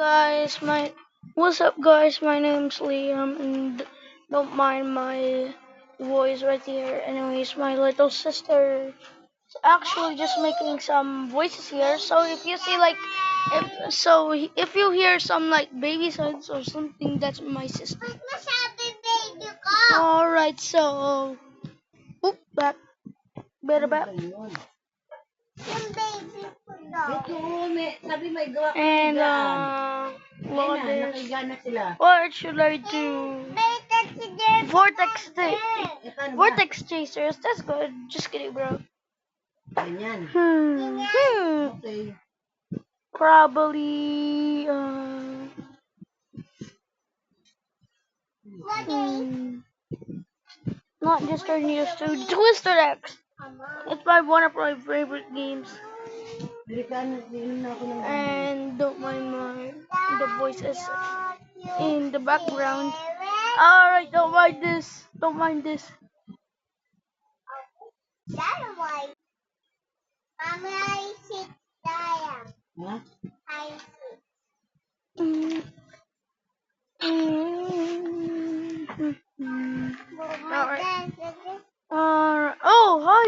guys? My What's up, guys? My name's Liam, and don't mind my voice right here. Anyways, my little sister is actually just making some voices here. So if you see like, if you hear some like baby sounds or something, that's my sister. All right, so back, better back. And load this. What should I do? Vortex chasers. That's good. Just kidding, bro. Okay. Probably. Hmm, Not just turn used to Twister X. It's one of my favorite games. And don't mind the voices in the background. Alright, don't mind this. Don't mind this. Mm, Alright. Oh, hi,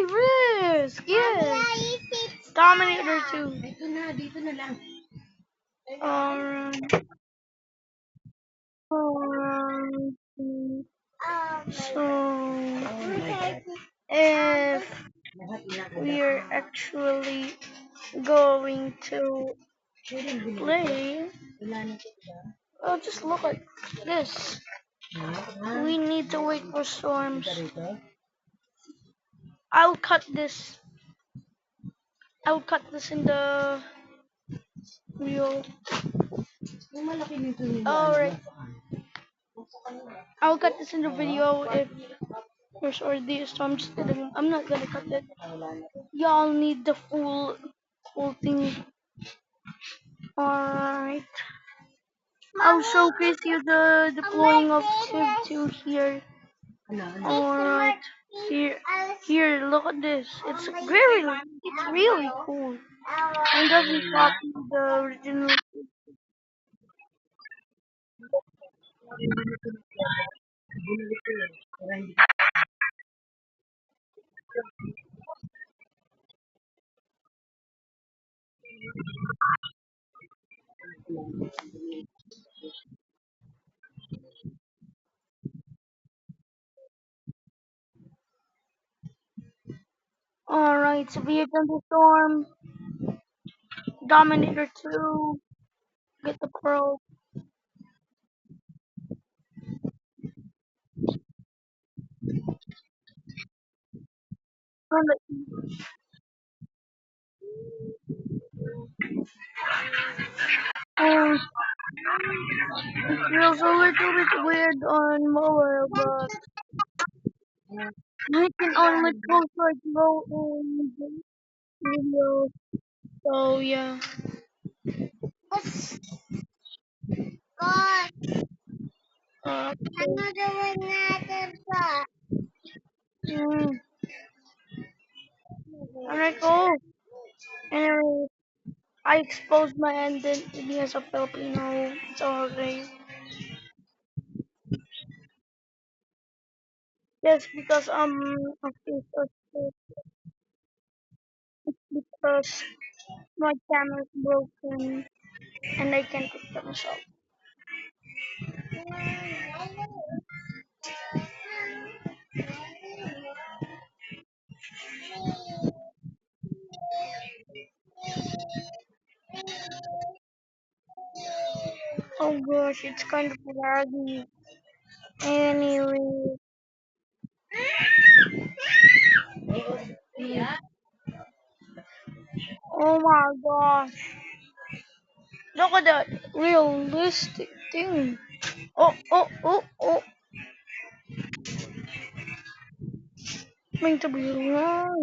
Risk. Yes. Dominator 2. Alright. Um, so, if we're actually going to play, just look at this. We need to wait for storms. I'll cut this. I'll cut this in the video. Alright. I'll cut this in the video if there's already storms. I'm not gonna cut it. Y'all need the full thing. Alright. I'll showcase you the deploying of Civ 2 here. Alright. Here, look at this. It's really cool. And doesn't copy the original. Alright, Severe Thunderstorm, Dominator 2, get the Pro. Um, it feels a little bit weird on mobile, but I can only post like low video. So yeah. Uh, mm, Alright, cool. Anyway, I exposed my identity as a Filipino. It's alright. Yes, because because my camera is broken and I can't fix it myself. Oh gosh, it's kind of laggy. Anyway, oh my gosh, look at that realistic thing. Oh, meant to be loud.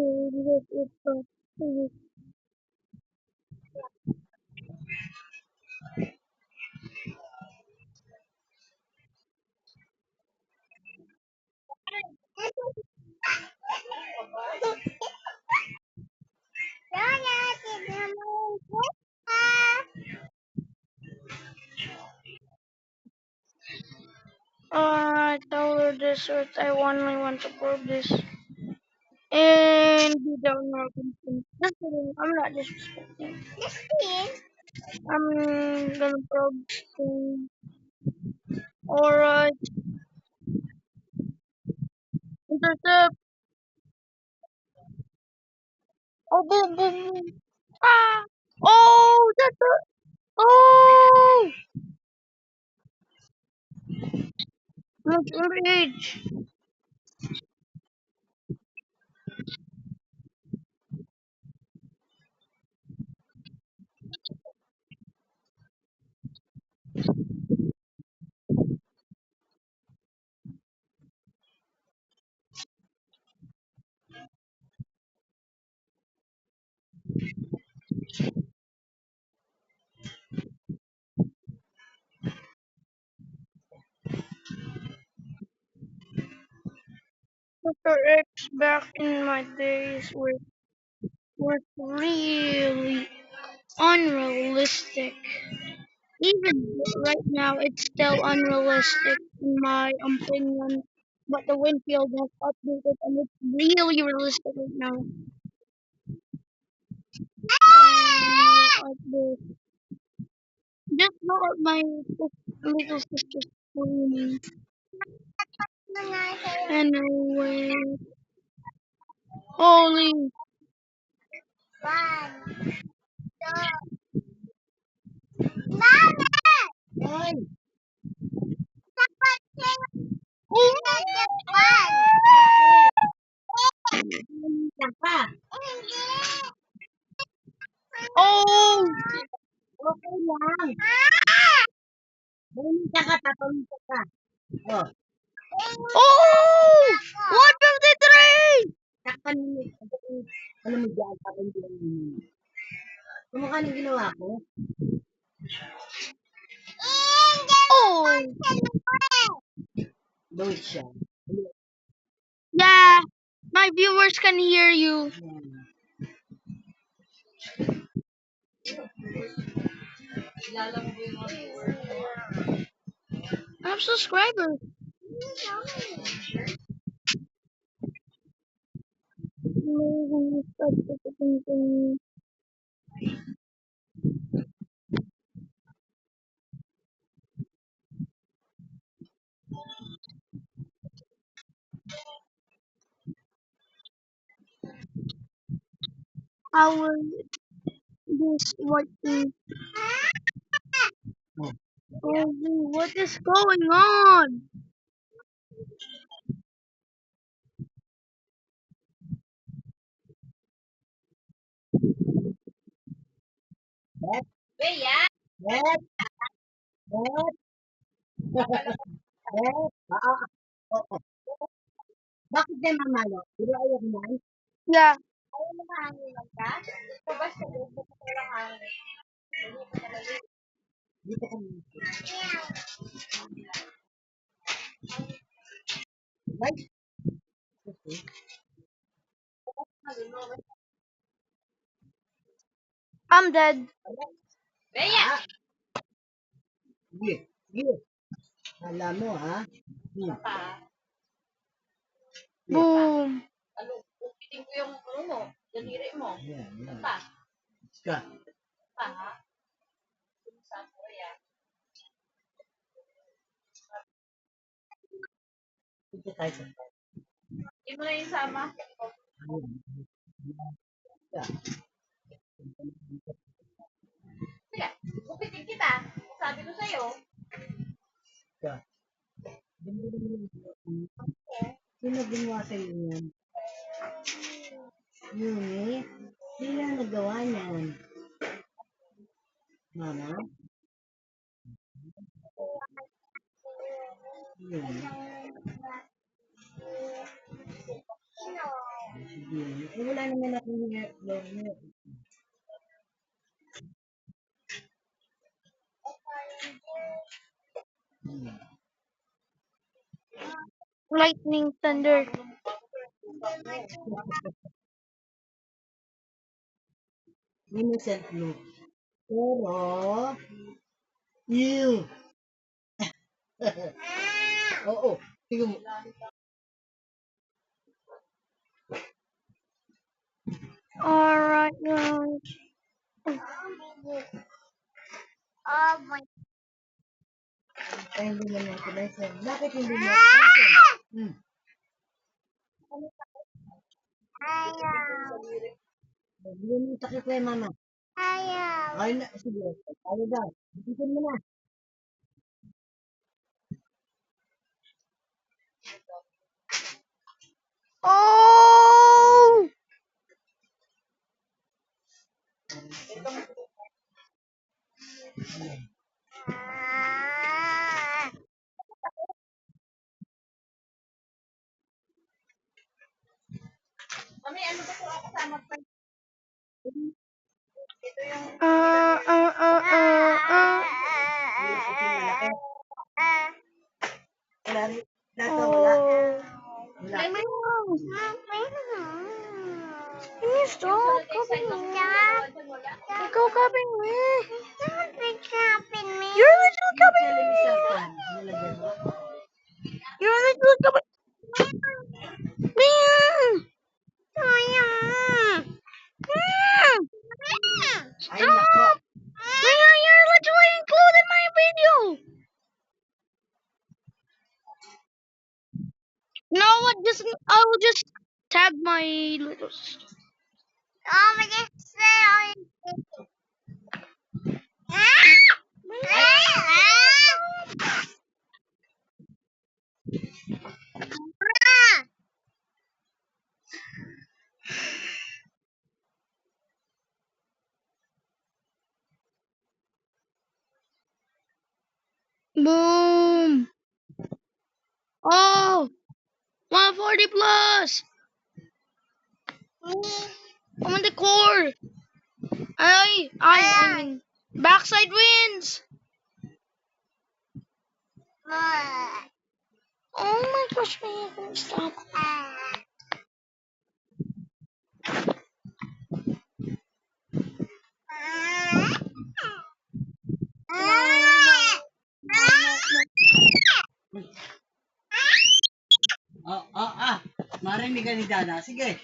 Tell her this or I only want to probe this. And you don't know. Just kidding. I'm not disrespecting. I'm gonna probe things. Alright. Intercept. Oh, boom, boom, boom. Ah! Oh, that's a. Oh! Look, engage. Dr. X back in my days were really unrealistic. Even right now, it's still unrealistic in my opinion. But the Winfield has updated and it's really realistic right now. Look at this. Just look at my little sister's screaming. Anyway, holy. Ay, ka pa. Oh! Okay lang. Bumita ka pa, bumita ka. Oh. Oh! 153! Takpan mo. Ano mo dyan? Takpan mo dyan. Kumukha ng ginawa ko? Oh! Bawit siya. Yeah, my viewers can hear you. I have subscribers. How will this working? Oh, what is going on? What? What? What? What? Oo. Bakit may mamalo? Di ba ayaw man? Yeah. Ayaw mo mahangin ka? Pabas ka doon, bakit walang hangin? Dito ka naman. Right? Okay. I'm dead. Beya! Sige, sige. Alam mo, ha? Pa, Boom. ano, upitin ko yung ano mo, daliri mo. Yan, yan. Pa, Ska. pa ha? Sa Korea. Ito tayo sa Hindi mo na yung sama. Ayan. Ska. Sige, upitin kita. Sabi ko sa'yo, Ska. Sino gumawa sa iyo yan? Yun eh. Sino ang nagawa niyan? Mama? Yun. Sige. Eh, wala naman akong love mo. Lightning thunder. Innocent look. Pero, ew. Oo. Tingnan mo. Alright, guys. Oh my. Ay, hindi mo na sir. Bakit hindi mo sir? Ayaw. Bigyan mo yung takip kay mama. Ayaw. Ay, na, sige. Ayaw daw. Bitin mo na. Oh! Mami, ano ba ito ako kasama pa? Uh, uh, uh, uh, uh. Ito yung malaki. Wala rin. Lahat ka wala. Oh. Wala. Can you stop copying me? Go copying me. You're literally copying Tell him me. isang pan. Nilagyan mo. You're literally copying me. Ay, nako. Mia, you're literally included my video. Now what? Just I will just tag my little sister. Oh my God. Boom. Oh, 140 plus. I'm on the core. I mean, backside wins. Oh my gosh, man, can you stop? Marinig ka ni Dada. Sige.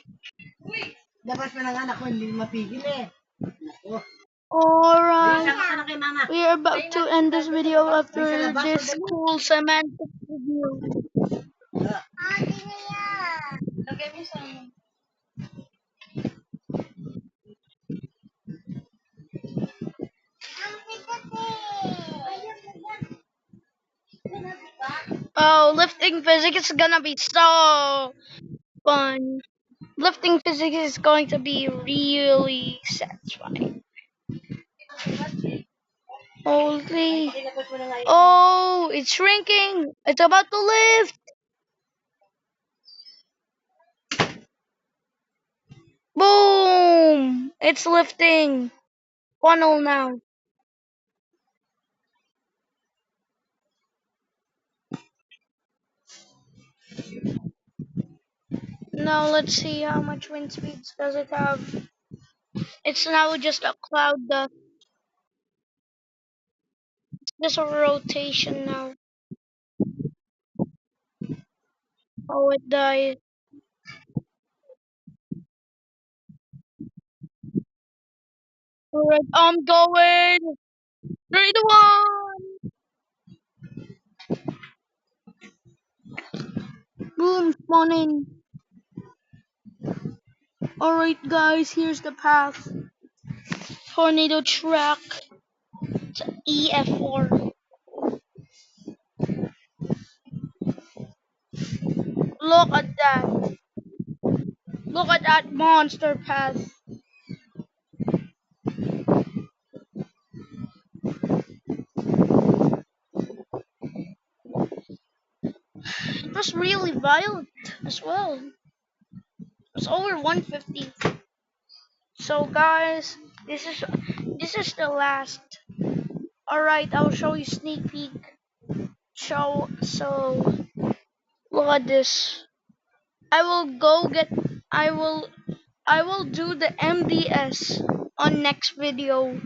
Labas mo na nga. Naku, hindi mapigil eh. Naku. Alright, Sama ka na kay mama. we are about to end this video after this cool semantic review. Lagay mo sa Oh, lifting physics is gonna be so fun. Lifting physics is going to be really satisfying. Holy. Ilabas mo na nga yun. Oh, it's shrinking. It's about to lift. Boom. It's lifting. Funnel now. Now let's see how much wind speeds does it have. It's now just a cloud dust. It's just a rotation now. Oh, it died. Alright, I'm going. 3 to 1. Boom, spawning. Alright, guys, here's the path. Tornado track to EF4. Look at that. Look at that monster path. It was really violent as well. It was over 150. So guys, this is the last. Alright, I'll show you sneak peek. So look at this. I will do the MDS on next video.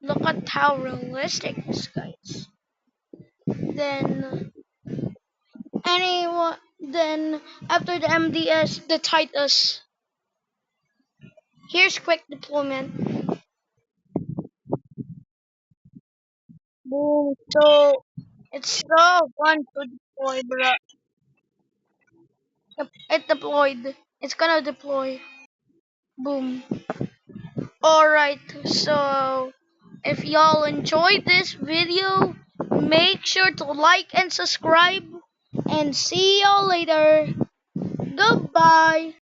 Look at how realistic this guy is. then anyone, then after the MDS, the Titus. Here's quick deployment. Boom. So it's so fun to deploy, bro. Yep, it deployed. It's gonna deploy. Boom. Alright, so if y'all enjoyed this video, make sure to like and subscribe. And see y'all later. Goodbye.